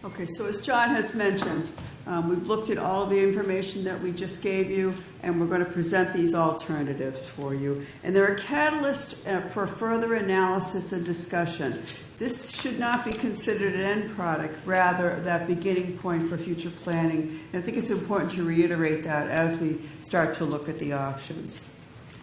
Okay, so as John has mentioned, we've looked at all of the information that we just gave you, and we're going to present these alternatives for you. And they're a catalyst for further analysis and discussion. This should not be considered an end product, rather that beginning point for future planning. And I think it's important to reiterate that as we start to look at the options.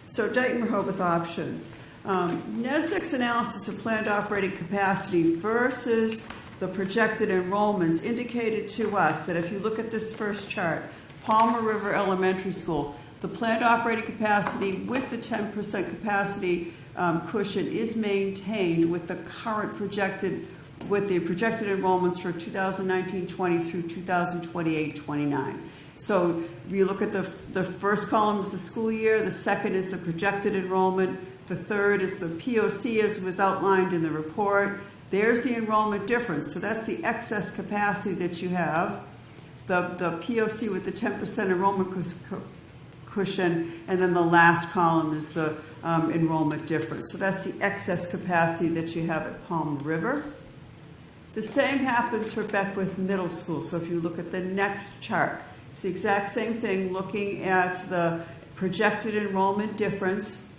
So Dighton Rehoboth options. NESDEC's analysis of planned operating capacity versus the projected enrollments indicated to us that if you look at this first chart, Palmer River Elementary School, the planned operating capacity with the 10% capacity cushion is maintained with the current projected enrollments for 2019-20 through 2028-29. So if you look at the first column is the school year, the second is the projected enrollment, the third is the POC as was outlined in the report. There's the enrollment difference. So that's the excess capacity that you have. The POC with the 10% enrollment cushion, and then the last column is the enrollment difference. So that's the excess capacity that you have at Palmer River. The same happens for Beckwith Middle School. So if you look at the next chart, it's the exact same thing looking at the projected enrollment difference.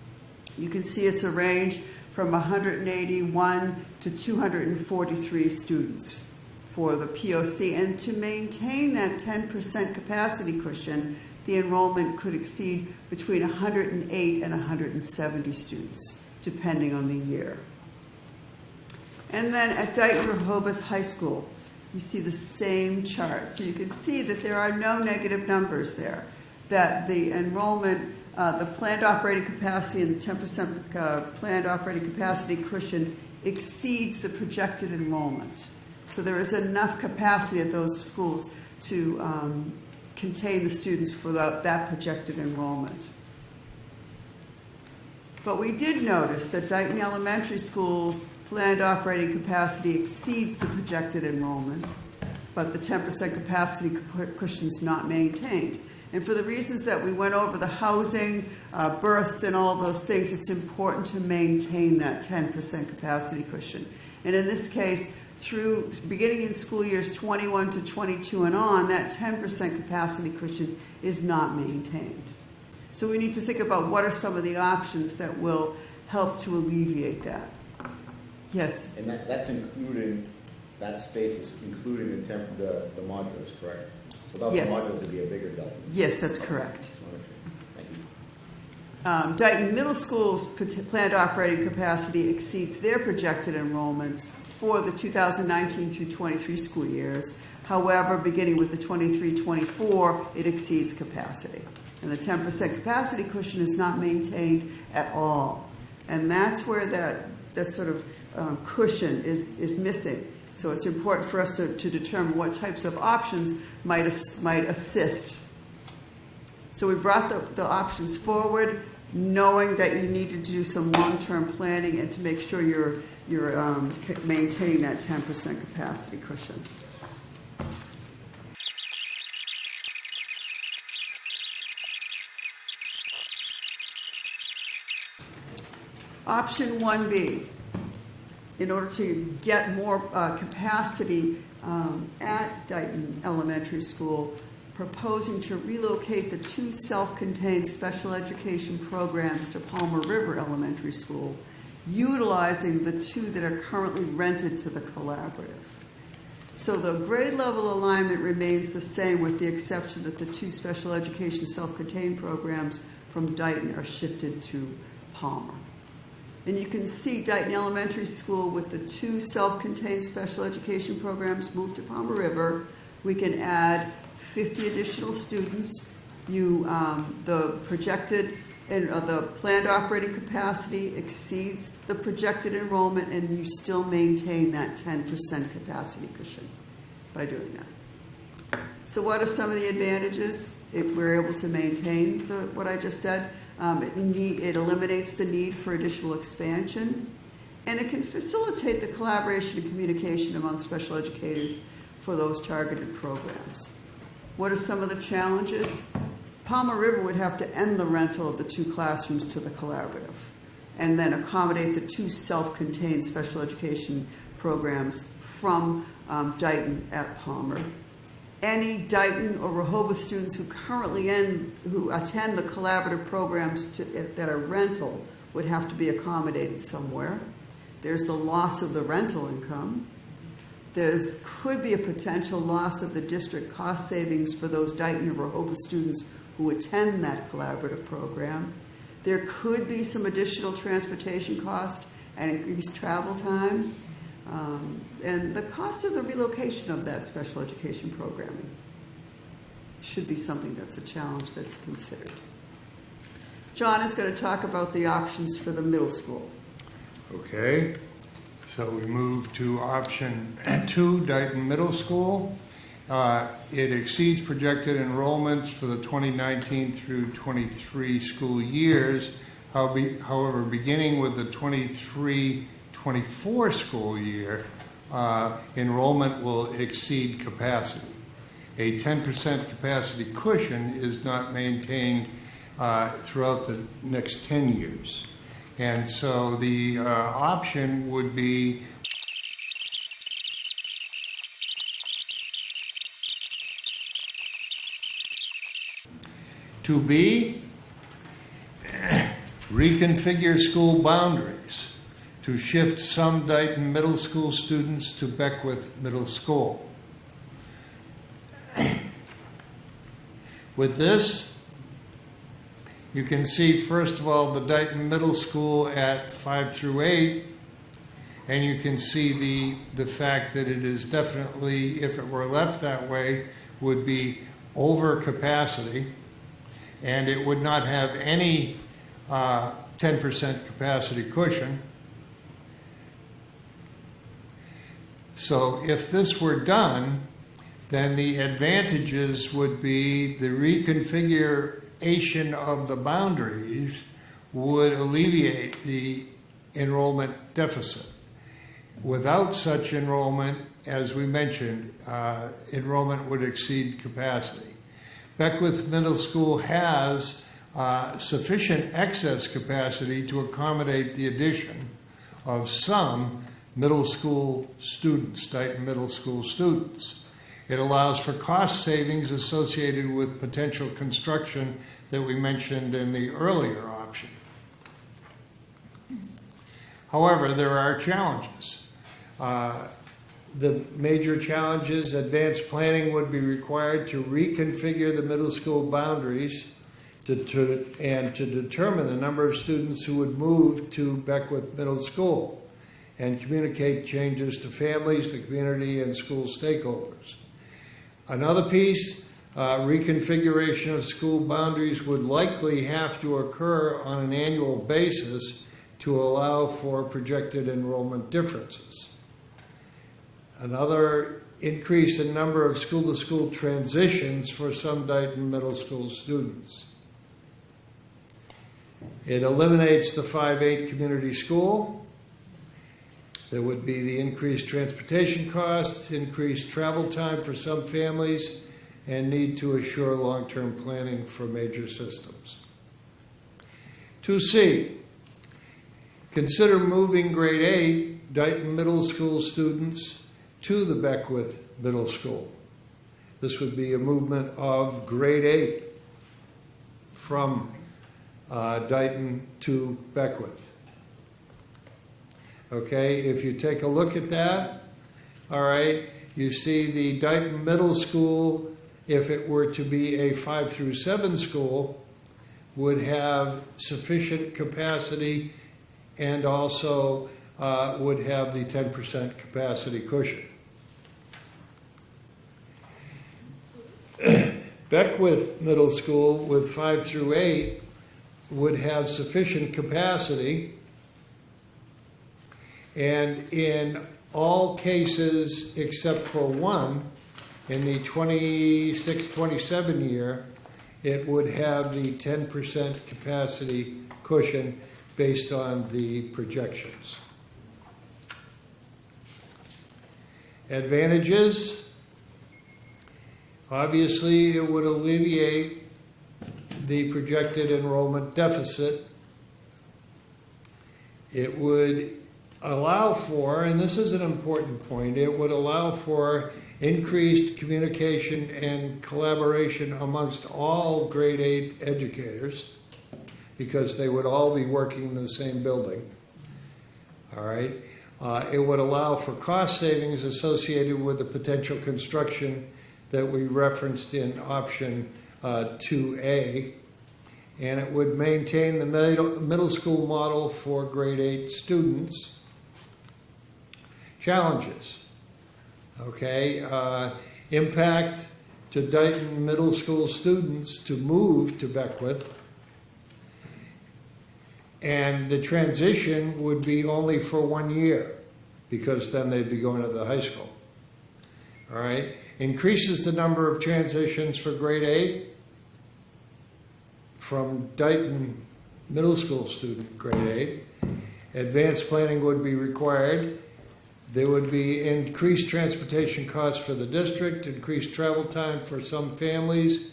You can see it's a range from 181 to 243 students for the POC. And to maintain that 10% capacity cushion, the enrollment could exceed between 108 and 170 students, depending on the year. And then at Dighton Rehoboth High School, you see the same chart. So you can see that there are no negative numbers there, that the enrollment, the planned operating capacity and the 10% planned operating capacity cushion exceeds the projected enrollment. So there is enough capacity at those schools to contain the students for that projected enrollment. But we did notice that Dighton Elementary School's planned operating capacity exceeds the projected enrollment, but the 10% capacity cushion is not maintained. And for the reasons that we went over, the housing, births, and all of those things, it's important to maintain that 10% capacity cushion. And in this case, through beginning in school years 21 to 22 and on, that 10% capacity cushion is not maintained. So we need to think about what are some of the options that will help to alleviate that. Yes? And that's including, that space is including the modulars, correct? Without Yes. the modulars, it'd be a bigger delta. Yes, that's correct. Thank you. Dighton Middle School's planned operating capacity exceeds their projected enrollments for the 2019 through 23 school years. However, beginning with the 23-24, it exceeds capacity. And the 10% capacity cushion is not maintained at all. And that's where that sort of cushion is missing. So it's important for us to determine what types of options might assist. So we brought the options forward, knowing that you need to do some long-term planning and to make sure you're maintaining that 10% capacity cushion. Option 1B, in order to get more capacity at Dighton Elementary School, proposing to relocate the 2 self-contained special education programs to Palmer River Elementary School, utilizing the 2 that are currently rented to the collaborative. So the grade level alignment remains the same, with the exception that the 2 special education self-contained programs from Dighton are shifted to Palmer. And you can see Dighton Elementary School with the 2 self-contained special education programs moved to Palmer River. We can add 50 additional students. The projected and the planned operating capacity exceeds the projected enrollment, and you still maintain that 10% capacity cushion by doing that. So what are some of the advantages? If we're able to maintain what I just said, it eliminates the need for additional expansion, and it can facilitate the collaboration and communication among special educators for those targeted programs. What are some of the challenges? Palmer River would have to end the rental of the 2 classrooms to the collaborative and then accommodate the 2 self-contained special education programs from Dighton at Palmer. Any Dighton or Rehoboth students who currently attend the collaborative programs that are rental would have to be accommodated somewhere. There's the loss of the rental income. There could be a potential loss of the district cost savings for those Dighton or Rehoboth students who attend that collaborative program. There could be some additional transportation cost and increased travel time, and the cost of the relocation of that special education programming should be something that's a challenge that's considered. John is going to talk about the options for the middle school. Okay, so we move to option 2, Dighton Middle School. It exceeds projected enrollments for the 2019 through 23 school years. However, beginning with the 23-24 school year, enrollment will exceed capacity. A 10% capacity cushion is not maintained throughout the next 10 years. And so the option would be to be reconfigure school boundaries to shift some Dighton Middle School students to Beckwith Middle School. With this, you can see, first of all, the Dighton Middle School at 5 through 8, and you can see the fact that it is definitely, if it were left that way, would be over capacity, and it would not have any 10% capacity cushion. So if this were done, then the advantages would be the reconfiguration of the boundaries would alleviate the enrollment deficit. Without such enrollment, as we mentioned, enrollment would exceed capacity. Beckwith Middle School has sufficient excess capacity to accommodate the addition of some middle school students, Dighton Middle School students. It allows for cost savings associated with potential construction that we mentioned in the earlier option. However, there are challenges. The major challenges: advanced planning would be required to reconfigure the middle school boundaries and to determine the number of students who would move to Beckwith Middle School and communicate changes to families, the community, and school stakeholders. Another piece, reconfiguration of school boundaries would likely have to occur on an annual basis to allow for projected enrollment differences. Another, increase in number of school-to-school transitions for some Dighton Middle School students. It eliminates the 5-8 community school. There would be the increased transportation costs, increased travel time for some families, and need to assure long-term planning for major systems. 2C, consider moving grade 8 Dighton Middle School students to the Beckwith Middle School. This would be a movement of grade 8 from Dighton to Beckwith. Okay, if you take a look at that, all right, you see the Dighton Middle School, if it were to be a 5 through 7 school, would have sufficient capacity and also would have the 10% capacity cushion. Beckwith Middle School with 5 through 8 would have sufficient capacity, and in all cases except for one, in the 26-27 year, it would have the 10% capacity cushion based on the projections. Advantages: obviously, it would alleviate the projected enrollment deficit. It would allow for, and this is an important point, it would allow for increased communication and collaboration amongst all grade 8 educators, because they would all be working in the same building. All right. It would allow for cost savings associated with the potential construction that we referenced in option 2A, and it would maintain the middle school model for grade 8 students. Challenges. Okay. Impact to Dighton middle school students to move to Beckwith. And the transition would be only for 1 year, because then they'd be going to the high school. All right. Increases the number of transitions for grade 8 from Dighton middle school student, grade 8. Advanced planning would be required. There would be increased transportation costs for the district, increased travel time for some families,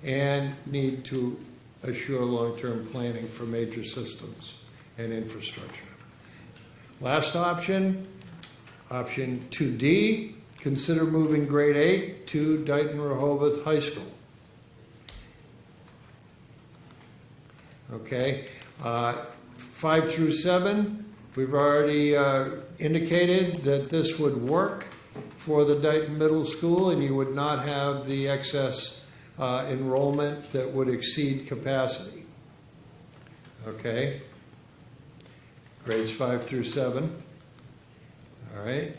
and need to assure long-term planning for major systems and infrastructure. Last option, option 2D, consider moving grade 8 to Dighton Rehoboth High School. Okay, 5 through 7, we've already indicated that this would work for the Dighton Middle School, and you would not have the excess enrollment that would exceed capacity. Okay, grades 5 through 7. All right.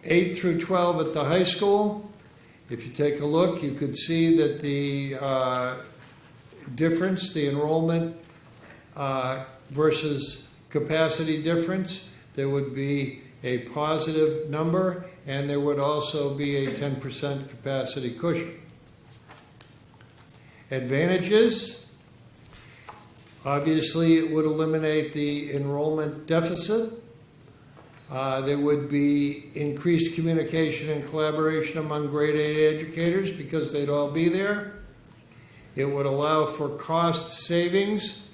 8 through 12 at the high school. If you take a look, you could see that the difference, the enrollment versus capacity difference, there would be a positive number, and there would also be a 10% capacity cushion. Advantages, obviously it would eliminate the enrollment deficit. There would be increased communication and collaboration among grade 8 educators because they'd all be there. It would allow for cost savings,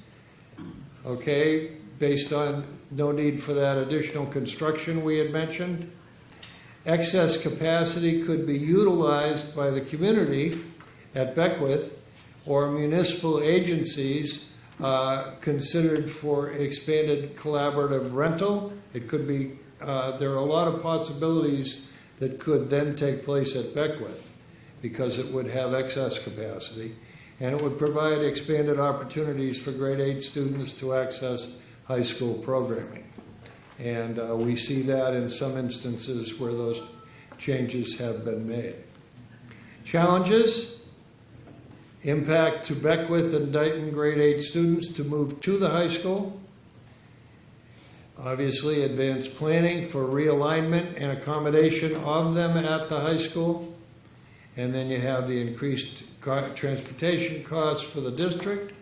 okay, based on no need for that additional construction we had mentioned. Excess capacity could be utilized by the community at Beckwith or municipal agencies considered for expanded collaborative rental. It could be, there are a lot of possibilities that could then take place at Beckwith because it would have excess capacity. And it would provide expanded opportunities for grade 8 students to access high school programming. And we see that in some instances where those changes have been made. Challenges, impact to Beckwith and Dighton grade 8 students to move to the high school. Obviously, advanced planning for realignment and accommodation of them at the high school. And then you have the increased transportation costs for the district,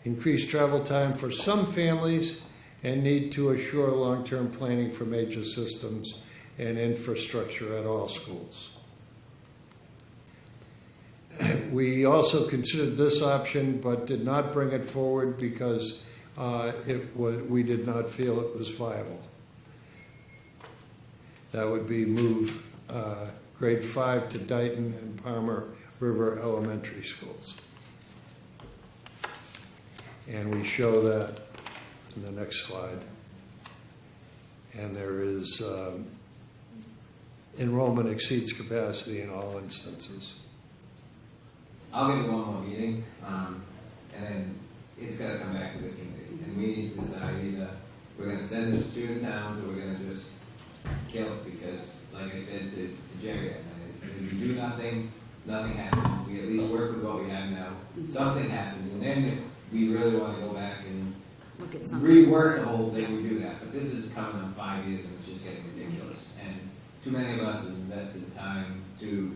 increased travel time for some families, and need to assure long-term planning for major systems and infrastructure at all schools. We also considered this option but did not bring it forward because we did not feel it was viable. That would be move grade 5 to Dighton and Palmer River Elementary Schools. And we show that in the next slide. And there is enrollment exceeds capacity in all instances. I'll give it one more meeting, and then it's got to come back to this committee. And we need to decide either we're going to send this to the towns or we're going to just kill it because, like I said to Jerry that night, if we do nothing, nothing happens. We at least work with what we have now. Something happens, and then if we really want to go back and look at something. rework the whole thing, we do that. But this is coming on 5 years, and it's just getting ridiculous. And too many of us have invested time to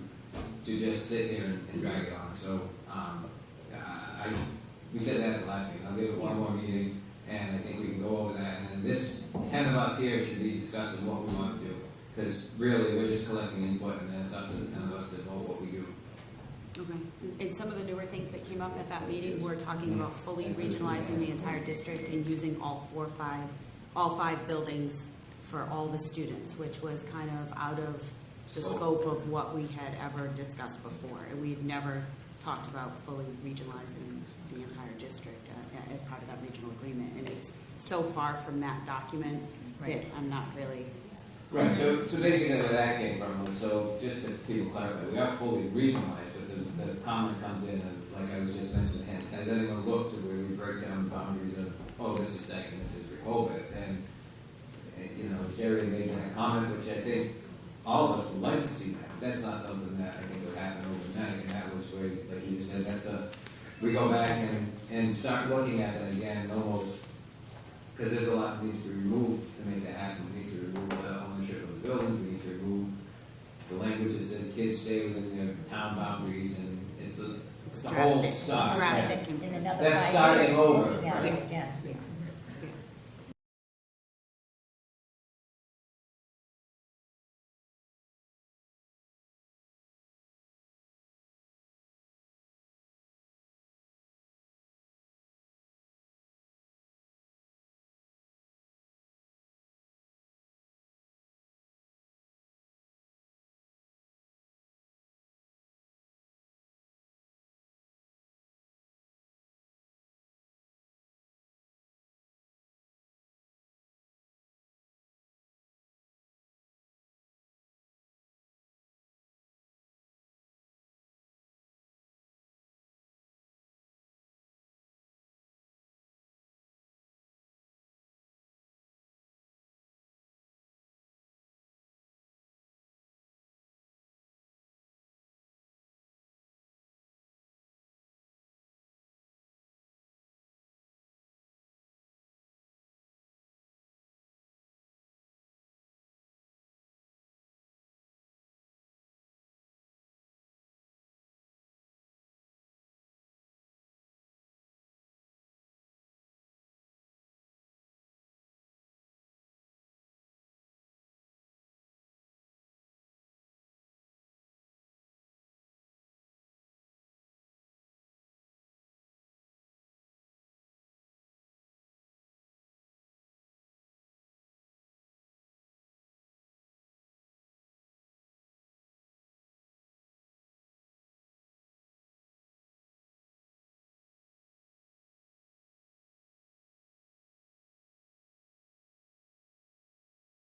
just sit here and drag it on. So we said that at the last meeting. I'll give it one more meeting, and I think we can go over that. And then this 10 of us here should be discussing what we want to do. Because really, we're just collecting input, and then it's up to the 10 of us to vote what we do. Okay. And some of the newer things that came up at that meeting were talking about fully regionalizing the entire district and using all 4 or 5 all 5 buildings for all the students, which was kind of out of the scope of what we had ever discussed before. And we've never talked about fully regionalizing the entire district as part of that regional agreement. And it's so far from that document that I'm not really. Right, so basically where that came from was, so just to people clarify, we are fully regionalized, but the comment comes in of, like I was just mentioning, has anyone looked to where we break down the boundaries of, oh, this is Dighton, this is Rehoboth, and you know, Jerry made that comment, which I think all of us would like to see that. That's not something that I think would happen overnight, and that was where, like you said, we go back and start looking at it again, almost, because there's a lot that needs to be removed to make that happen. We need to remove the ownership of the buildings, we need to remove the language that says kids stay within their town boundaries, and it's the whole drastic. start. It's drastic. In another That's 5 starting years, over, looking at right? it, yes.